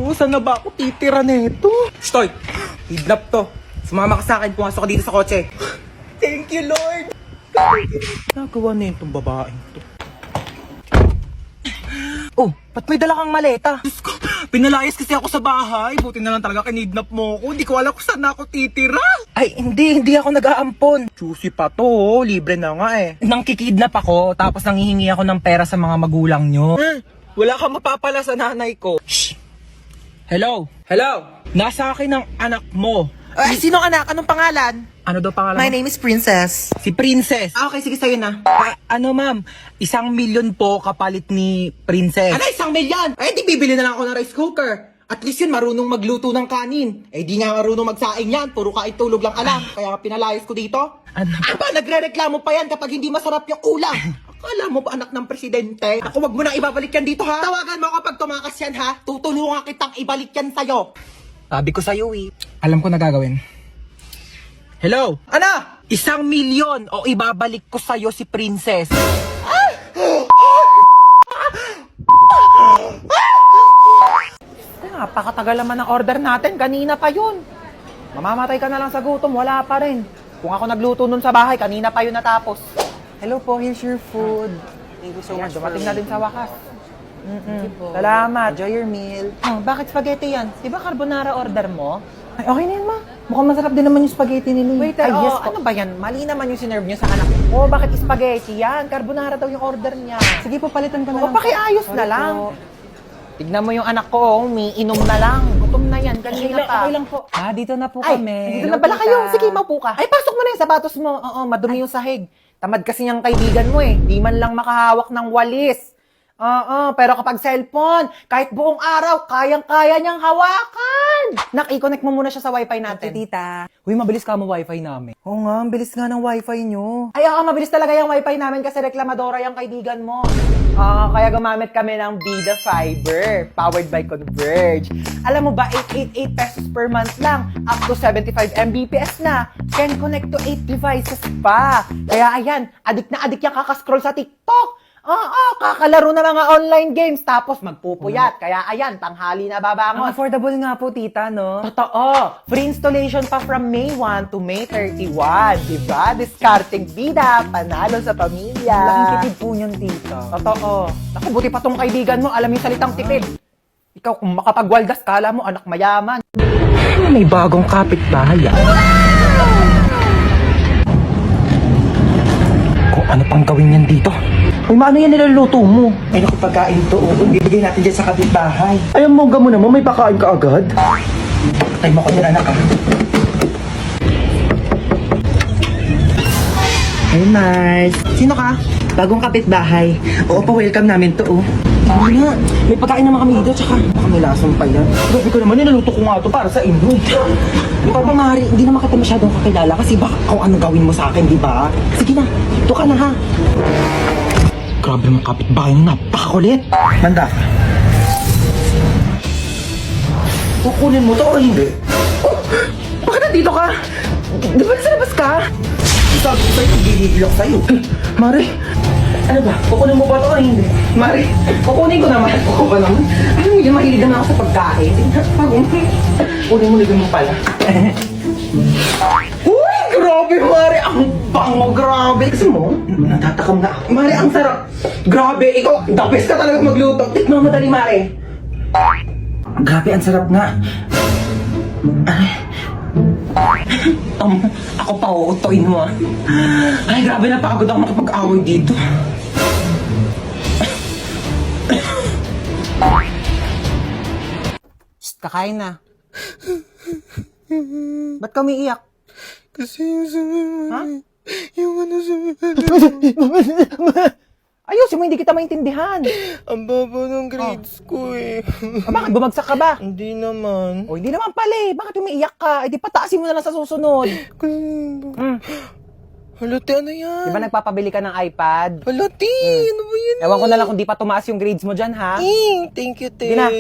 ko, saan na ba ako titira nito? Stoy! Kidnap to. Sumama ka sa akin, pumasok ka dito sa kotse. Thank you, Lord! Nagawa na itong babaeng to. Oh, ba't may dala kang maleta? Diyos ko, pinalayas kasi ako sa bahay. Buti na lang talaga kinidnap mo ako. Hindi ko alam kung saan ako titira. Ay, hindi ako nag-aampon. Juicy pa to, libre na nga eh. Nang kikidnap ako, tapos nanghihingi ako ng pera sa mga magulang nyo. Wala kang mapapala sa nanay ko. Shh! Hello? Hello? Nasa akin ang anak mo. Ay, sino anak? Anong pangalan? Ano daw pangalan My mo? name is Princess. Si Princess. Okay, sige sa'yo na. Ano ma'am, 1,000,000 po kapalit ni Princess. Ano, 1,000,000? Eh, di bibili na lang ako ng rice cooker. At least yun, marunong magluto ng kanin. Eh, di nga marunong magsaing yan. Puro kain tulog lang alam. Kaya pinalayas ko dito. Ano? Aba, nagre-reklamo pa yan kapag hindi masarap yung ulam. Akala mo ba anak ng presidente? Ako, wag mo na ibabalik yan dito, ha? Tawagan mo kapag tumakas yan, ha? Tutulungan kitang ibalik yan sa'yo. Sabi ko sa'yo eh. Alam ko na gagawin. Hello? Ano? 1,000,000 o ibabalik ko sa'yo si Princess. Napakatagal naman ng order natin. Kanina pa yun. Mamamatay ka na lang sa gutom. Wala pa rin. Kung ako nagluto nun sa bahay, kanina pa yun natapos. Hello po, here's your food. Thank you so Ayan, much dumating for na din sa wakas. Thank you po. Salamat. Enjoy your meal. Bakit spaghetti yan? Di ba carbonara order mo? Ay, okay na yan, ma. Mukhang masarap din naman yung spaghetti nila. Waiter, Ay, yes po. ano ba yan? Mali naman yung sinerve nyo sa anak ko. Bakit spaghetti yan? Carbonara daw yung order niya. Sige po, palitan ko na O, lang. pakiayos Sorry na lang. po. Tignan mo yung anak ko, umiinom na lang. Gutom na yan, kanina pa. Okay lang po. Dito na po Ay, kami. dito Hello, na pala tita. kayo. Sige, maupo ka. Ay, pasok mo na yung sapatos mo. Oo, madumi yung sahig. Tamad kasi niyang kaibigan mo eh. Di man lang makahawak ng walis. Oo, pero kapag cellphone, kahit buong araw, kayang-kaya niyang hawakan. Nak, i-connect mo muna siya sa wifi Ate, natin. tita. Uy, mabilis ka mo wifi namin. Oo nga, ang bilis nga ng wifi nyo. Ay, mabilis talaga yung wifi namin kasi reklamadora yung kaibigan mo. Kaya gumamit kami ng Vida Fiber, powered by Converge. Alam mo ba, 888 pesos per month lang, up to 75 Mbps na. Can connect to 8 devices pa. Kaya ayan, adik na adik yung kakascroll sa TikTok. Kakalaro na mga online games, tapos magpupuyat. Kaya ayan, tanghali na Ang babangon. affordable nga po, tita, no? Totoo. Free installation pa from May 1 to May 31. Diba? Discarding bida, panalo sa pamilya. Laking tipid po yun, tita. Totoo. Naku, buti pa tong kaibigan mo, alam yung salitang tipid. Ikaw, kung makapagwaldas, kala mo anak mayaman. May bagong kapitbahay ah. Kung ano pang gawin yan dito? Uy, maano yan niluluto mo? Ay, naku, pagkain to. Bibigay natin dyan sa kapitbahay. Ayaw mo mo naman, may pakain ka agad. Patay mo ko dyan, anak. Hey, Mars. Sino ka? Bagong kapitbahay. Oo, pa-welcome namin to, oh. Ano na? May pagkain naman kami dito, tsaka baka may lasang pa yan. Grabe ko naman, nilaluto ko nga ito para sa inyo. Ikaw pa, Mari, hindi naman kita masyadong kakilala kasi baka kung ano gawin mo sa akin, di ba? Sige na, ito ka na ha. Grabe mga kapitbahay nyo, napakakulit. Manda. Kukunin mo to o hindi? Oh, bakit nandito ka? Di ba nasa labas ka? Sabi ko sa'yo, gigigilok sa'yo. Mari, ano ba? Kukunin mo ba ito o hindi? Mari, kukunin ko naman. Oo ba naman? Alam mo yun, mahilig naman ako sa pagkain. Kunin mo, ligyan mo pala. Uy, grabe, Mari! Ang bango, grabe! Kasi mo, natatakam na ako. Mari, ang sarap! Grabe, ikaw, the best ka talaga magluto. Tikman mo dali, Mari. Grabe, ang sarap nga. Ako pa uutoin mo ah. Ay, grabe, napagod ako makapag-away dito. Shh, kakain na. Ba't ka umiiyak? Kasi yung Ha? yung ano Ayusin mo, hindi kita maintindihan. ang baba ng grades ko eh. Bakit bumagsak ka ba? Hindi naman. O, hindi naman pala eh. Bakit umiiyak ka? Eh, di pataasin mo na lang sa susunod. Halati, ano yan? Di ba nagpapabili ka ng iPad? Halati, ano ba yan? Ewan ko na lang kung di pa tumaas yung grades mo dyan, ha? Thank you, te. Sige na.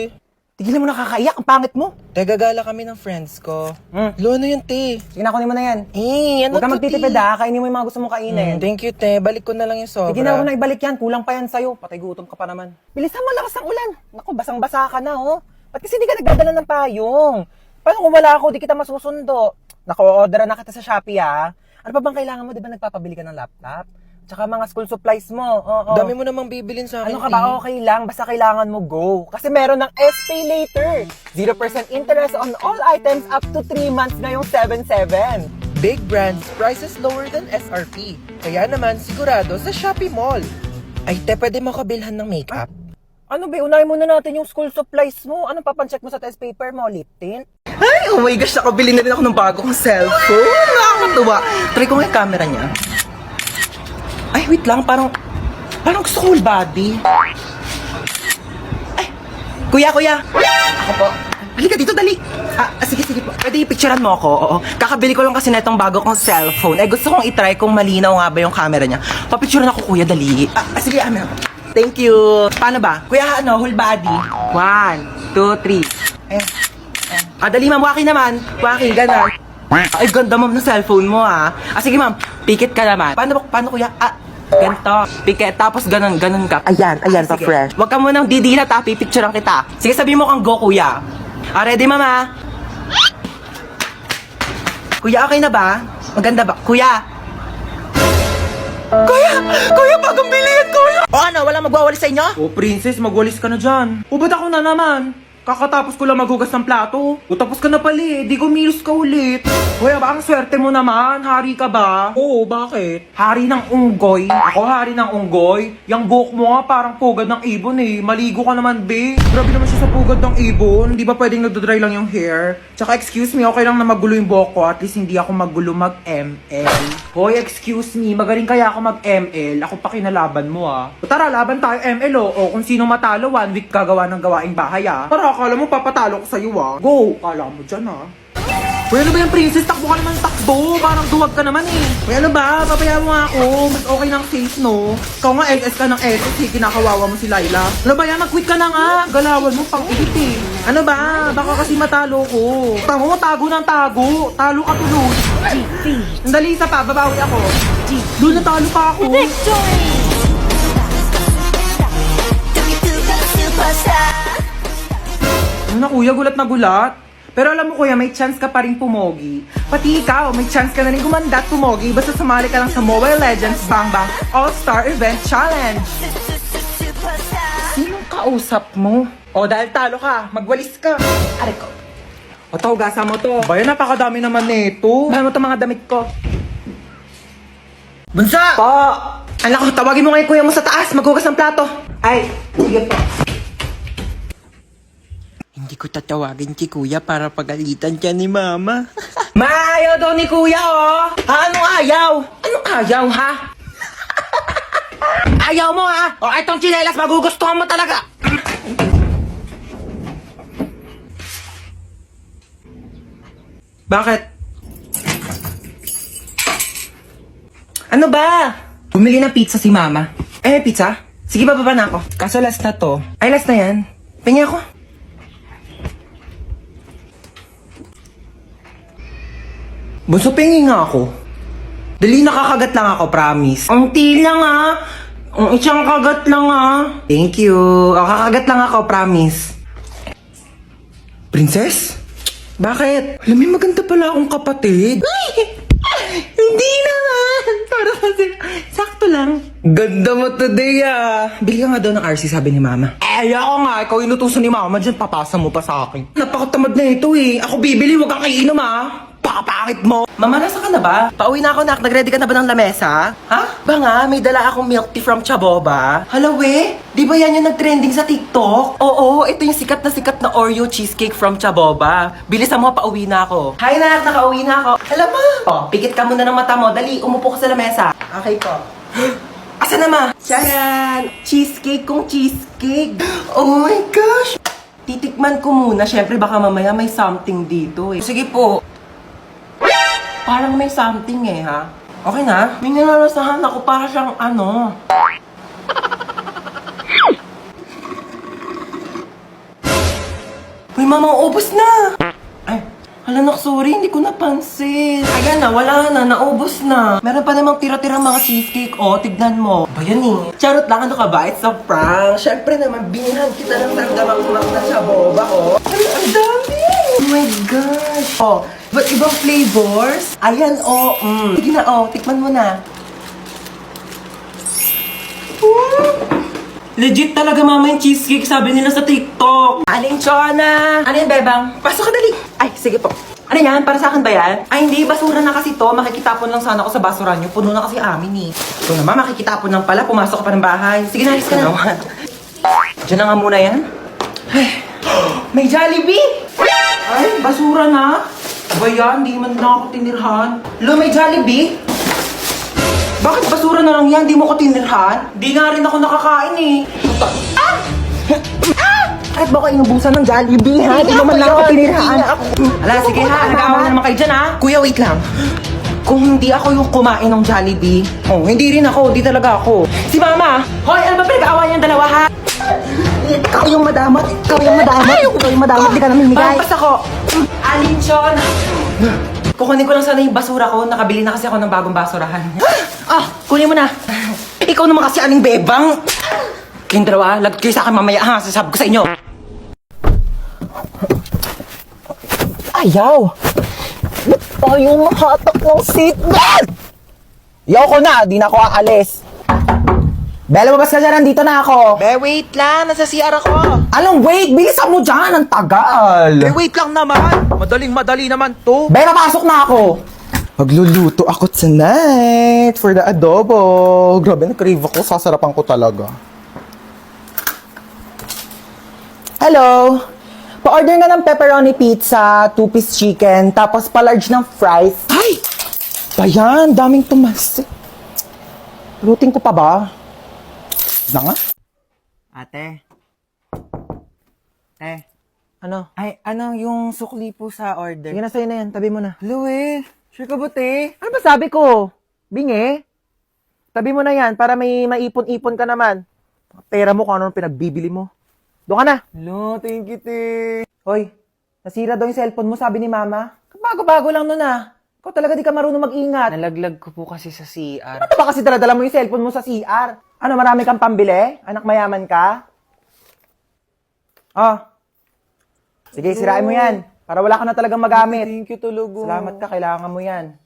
Tigilan mo na kakaiyak. Ang pangit mo. Gagala kami ng friends ko. Mm. Lo, ano yan, te? Sige na, kunin mo na yan. Ano Huwag ka to, magtitipid, te? ha? Kainin mo yung mga gusto mong kainin. Thank you, te. Balik ko na lang yung sobra. Sige na, huwag na ibalik yan. Kulang pa yan sa'yo. Patay gutom ka pa naman. Bilisan mo, lakas ng ulan. Naku, basang-basa ka na, oh. Ba't kasi di ka nagdadala ng payong? Paano kung wala ako, di kita masusundo? Naka-order na kita sa Shopee, ah. Ano pa bang kailangan mo? Di ba nagpapabili ka ng laptop? Tsaka mga school supplies mo. Oo. Dami mo namang bibilin sa akin, Ano ka ba? Okay lang. Basta kailangan mo go. Kasi meron ng SPay later. 0% interest on all items up to 3 months ngayong 7/7. Big brands, prices lower than SRP. Kaya naman, sigurado sa Shopee Mall. Ay, te, pwede mo kabilhan ng makeup? Ano ba? Unahin muna natin yung school supplies mo. Anong papancheck mo sa test paper mo? Lip tint? Ay, oh my gosh, nakabili na rin ako ng bagong cellphone. Nakakatuwa. Try ko nga yung camera niya. Ay, wait lang, parang gusto ko whole body. Ay, kuya. Ako po. Halika dito, dali. Sige po. Pwede i-picturean mo ako, oo. Kakabili ko lang kasi na itong bago kong cellphone. Ay, gusto kong itry kung malinaw nga ba yung camera niya. Papicturean ako, kuya, dali. Sige, amin ako. Thank you. Paano ba? Kuya, whole body. 1, 2, 3. Ayan. Dali, ma'am. Waki naman. Waki, ganun. Ay, ganda, ma'am, ng cellphone mo, ah. Sige, ma'am. Pikit ka naman. Paano, kuya? Ganito. Pikit. Tapos ganun ka. Ayan, pa sige. fresh. Huwag ka munang didilat, ha. Pipicturean kita. Sige, sabihin mo kang go, kuya. Ready, mama? Kuya, okay na ba? Maganda ba? Kuya, bagong bilihan, kuya! O ano, walang magwawalis sa inyo? O, princess, magwalis ka na dyan. O, ba't ako na naman? Kakatapos ko lang maghugas ng plato. O, tapos ka na pala eh. Di kumilos ka ulit. Kuya, ba ang swerte mo naman? Hari ka ba? Oo, bakit? Hari ng unggoy. Ako, hari ng unggoy. Yang buhok mo nga parang pugad ng ibon eh. Maligo ka naman, be. Grabe naman siya sa pugad ng ibon. Di ba pwedeng nagdodry lang yung hair? Tsaka excuse me, okay lang na magulo yung buhok ko. At least hindi ako magulo mag-ML. Hoy, excuse me, magaling kaya ako mag-ML. Ako pa kinalaban mo ah. O tara, laban tayo ML oh. O kung sino matalo, 1 week gagawa ng gawaing bahay ah. Para akala mo papatalo ko sa'yo ah. Go! Kala mo dyan ah. Uy, ano ba yung princess? Takbo ka naman takbo. Parang duwag ka naman eh. Uy, ano ba? Papaya mo nga ako. Mas okay ng face, no? Ikaw nga SS ka ng SS eh. Kinakawawa mo si Laila. Ano ba yan? Mag-quit ka na nga. Galawan mo pang edit eh. Ano ba? Baka kasi matalo ko. Tamo mo, tago ng tago. Talo ka tuloy. Sandali, isa pa. Babawi ako. Doon natalo pa ako. Ano na kuya? Gulat na gulat. Pero alam mo kuya, may chance ka pa rin pumogi. Pati ikaw, may chance ka na rin gumanda at pumogi basta sumali ka lang sa Mobile Legends Bang Bang All-Star Event Challenge. Sinong kausap mo? O dahil talo ka, magwalis ka. Aray ko. O tawagasan mo to. Bayan, napakadami naman nito. Bayan mo to mga damit ko. Bunsa! Po! Anak ko, tawagin mo nga yung kuya mo sa taas. Maghugas ng plato. Ay, sige po. Hindi ko tatawagin si kuya para pagalitan siya ni mama. Maayaw daw ni kuya, oh! Anong ayaw? Anong ayaw, ha? Ayaw mo, ha? O, itong tsinelas, magugustuhan mo talaga! Bakit? Ano ba? Bumili ng pizza si mama. Pizza? Sige, bababa na ako. Kaso last na to. Ay, last na yan. Pengi ako. Bunso, pengi nga ako. Dali, nakakagat lang ako, promise. Ang lang ah. Ang isang kagat lang ah. Thank you. Kakagat lang ako, promise. Princess? Bakit? Alam mo, maganda pala akong kapatid. Hindi naman. Para kasi, sakto lang. Ganda mo today ah. Bili ka nga daw ng RC, sabi ni mama. Ayoko nga. Ikaw inutusan ni mama dyan, papasa mo pa sa akin. Napakatamad na ito eh. Ako bibili, huwag kang iinom ah. Pakapakit mo! Mama, nasa ka na ba? Pauwi na ako, nak. Nag-ready ka na ba ng lamesa? Ha? Ba nga, may dala akong milk tea from Chaboba. Hala, we? Di ba yan yung nag-trending sa TikTok? Oo, ito yung sikat na Oreo cheesecake from Chaboba. Bilisan mo, pauwi na ako. Hi, nak. Nakauwi na ako. Hala, ma. Oh, pikit ka muna ng mata mo. Dali, umupo ka sa lamesa. Okay po. Asa na, ma? Charan! Cheesecake kong cheesecake. Oh my gosh! Titikman ko muna. Siyempre, baka mamaya may something dito eh. Sige po. Parang may something eh, ha? Okay na? May nalalasahan ako para siyang ano. Uy, mama, ubos na! Ay, Hala, nak, sorry, hindi ko napansin. Ayan na, wala na, naubos na. Meron pa namang tira-tira mga cheesecake. Oh, tignan mo. Ba yan eh? Charot lang, ano ka ba? It's a prank. Siyempre naman, binihan kita ng tanggamak-mak na sa boba, oh. Ay, ang dami! Oh my gosh! Oh, but ibang flavors? Ayan, oh. Sige na, oh, tikman mo na. Legit talaga, mama, yung cheesecake, sabi nila sa TikTok. Aling Chona! Ano yan, Bebang? Pasok ka dali! Ay, sige po. Ano yan? Para sa akin ba yan? Ay, hindi. Basura na kasi to. Makikitapon lang sana ako sa basura nyo. Puno na kasi amin eh. Ito naman, makikitapon lang pala. Pumasok ka pa ng bahay. Sige na, alis ka na. Diyan na nga muna yan. Ay, may Jollibee! Ay, basura na. Ba yan? Hindi man na ako tinirhan. Lo, may Jollibee? Bakit basura na lang yan? Di mo ko tinirhan? Di nga rin ako nakakain eh. Ah! Ah! Kahit ba ko inubusan ng Jollibee ha? Di naman lang ako tinirhan. Ala, sige ha. Nag-aawa na naman kayo dyan ha. Kuya, wait lang. Kung hindi ako yung kumain ng Jollibee, oh, hindi rin ako. Di talaga ako. Si Mama! Hoy, ano ba pinag-aawa niyang dalawa ha? Ikaw yung madamot. Ikaw yung madamot. Ikaw yung madamot. Di ka namin himigay. Pampas ako. Alinchon! Kukunin ko lang sana yung basura ko. Nakabili na kasi ako ng bagong basurahan. Ah! Kunin mo na. Ikaw naman kasi aling bebang. Kayong dalawa, lagot kayo sa akin mamaya ha. Sasabi ko sa inyo. Ayaw! Ba't tayo mahatak ng seatbelt? Yaw ko na, di na ako aalis. Bella, mabas ka dyan, nandito na ako. Be, wait lang. Nasa CR ako. Anong wait? Bilisan mo dyan, ang tagal. Be, wait lang naman. Madaling-madali naman to. Bella, pasok na ako. Magluluto ako tonight for the adobo. Grabe, na-crave ako. Sasarapan ko talaga. Hello? Pa-order nga ng pepperoni pizza, 2-piece chicken, tapos pa-large ng fries. Ay! Bayan, daming tumas. Lutin ko pa ba? Na nga? Ate. Ano? Ay, ano yung sukli po sa order? Sige na, sa'yo na yan. Tabi mo na. Louie, sure ka ba, te? Ano ba sabi ko? Bingi? Tabi mo na yan para may maipon-ipon ka naman. Pera mo kung ano pinagbibili mo. Doon ka na. Lo, thank you, te. Hoy, nasira daw yung cellphone mo, sabi ni Mama. Bago-bago lang nun ah. Ikaw talaga di ka marunong mag-ingat. Nalaglag ko po kasi sa CR. Ano ba kasi daladala mo yung cellphone mo sa CR? Ano, marami kang pambili? Anak mayaman ka? Oh. Sige, sirain mo yan. Para wala ka na talagang magamit. Thank you, Tulugo. Salamat ka, kailangan mo yan.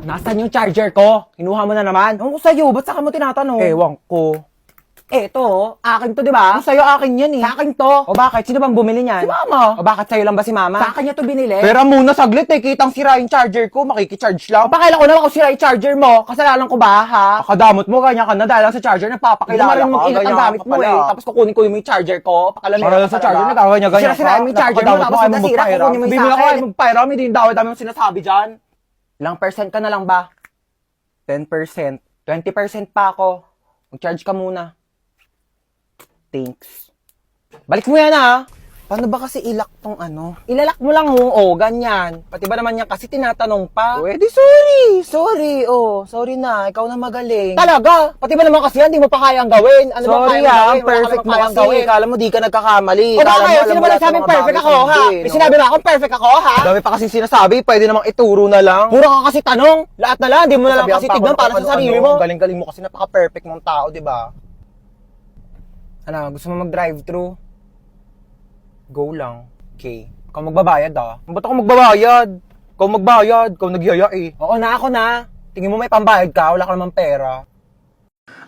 Nasaan yung charger ko? Kinuha mo na naman? Ewan ko sa'yo, ba't saka mo tinatanong? Ewan ko. Eto, akin to, di ba? Sa'yo akin yan eh. Sa akin to. O bakit? Sino bang bumili niyan? Si Mama. O bakit sa'yo lang ba si Mama? Sa akin niya to binili. Pero muna saglit eh, kitang sira yung charger ko, makikicharge lang. O pakailan ko naman kung sira yung charger mo, kasalanan ko ba ha? Akadamot mo, ganyan ka na dahil lang sa charger, nagpapakilala ka. Mag-ingat ang gamit mo eh. Tapos kukunin ko yung charger ko, pakalamin ka sa charger, nagkakanya ganyan ka. Sira mo yung charger mo, tapos nasira, kukunin mo yung sa akin. Magpairam, hindi yung dami yung sinasabi dyan. Ilang percent ka na lang ba? 10%. 20% pa ako. Mag-charge ka muna. Thanks. Balik mo yan ha. Paano ba kasi ilak tong ano? Ilalak mo lang ganyan. Pati ba naman yan kasi tinatanong pa? Di sorry, sorry na, ikaw na magaling. Talaga? Pati ba naman kasi yan, di mo pa kayang gawin? Ano sorry ba kayang gawin? Perfect mo kasi. Gawin. Kala mo di ka nagkakamali. O bakit? Sino ba nagsabing perfect ako ha? Sinabi na akong perfect ako ha? Dami pa kasi sinasabi, pwede namang ituro na lang. Puro ka kasi tanong, lahat na lang, di mo na lang kasi tignan para sa sarili mo. Galing-galing mo kasi napaka-perfect mong tao, di ba? Ano, gusto mo mag-drive-thru? Go lang. Okay. Ikaw magbabayad ah. Ba't ako magbabayad? Ikaw magbayad. Ikaw nagyaya eh. Oo na, ako na. Tingin mo may pambayad ka, wala ka naman pera.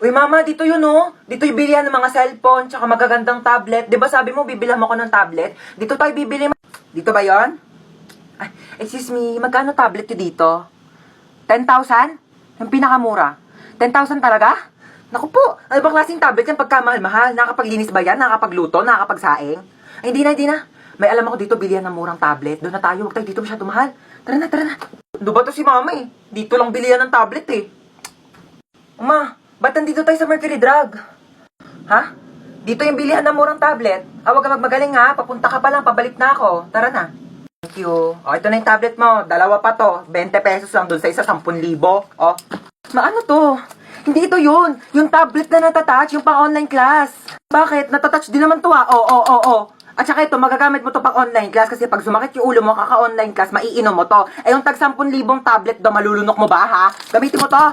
Uy mama, dito yun oh. Dito yung bilihan ng mga cellphone, tsaka magagandang tablet. Di ba sabi mo, bibilhan mo ko ng tablet? Dito tayo bibili. Dito ba yon? Ay, excuse me, magkano tablet yun dito? 10,000? Yung pinakamura. 10,000 talaga? Naku po, ano bang klaseng tablet yan pagkamahal-mahal? Nakapaglinis ba yan? Nakakapagluto? Nakakapagsaing? Ay, hindi na. May alam ako dito, bilihan ng murang tablet. Doon na tayo, huwag tayo dito masyado mahal. Tara na. Ano ba to si mama eh? Dito lang bilihan ng tablet eh. Uma, ba't nandito tayo sa Mercury Drug? Ha? Dito yung bilihan ng murang tablet. Huwag ka magmagaling ha, papunta ka pa lang, pabalik na ako. Tara na. Thank you. O, ito na yung tablet mo. Dalawa pa to. 20 pesos lang doon sa isa, 10,000. O. Maano to? Hindi ito yun. Yung tablet na natatouch, yung pang-online class. Bakit? Natatouch din naman to ah. Oo. At saka ito, magagamit mo to pag online class kasi pag sumakit yung ulo mo, kaka-online class, maiinom mo to. Eh yung tag 10,000 tablet daw, malulunok mo ba ha? Gamitin mo to.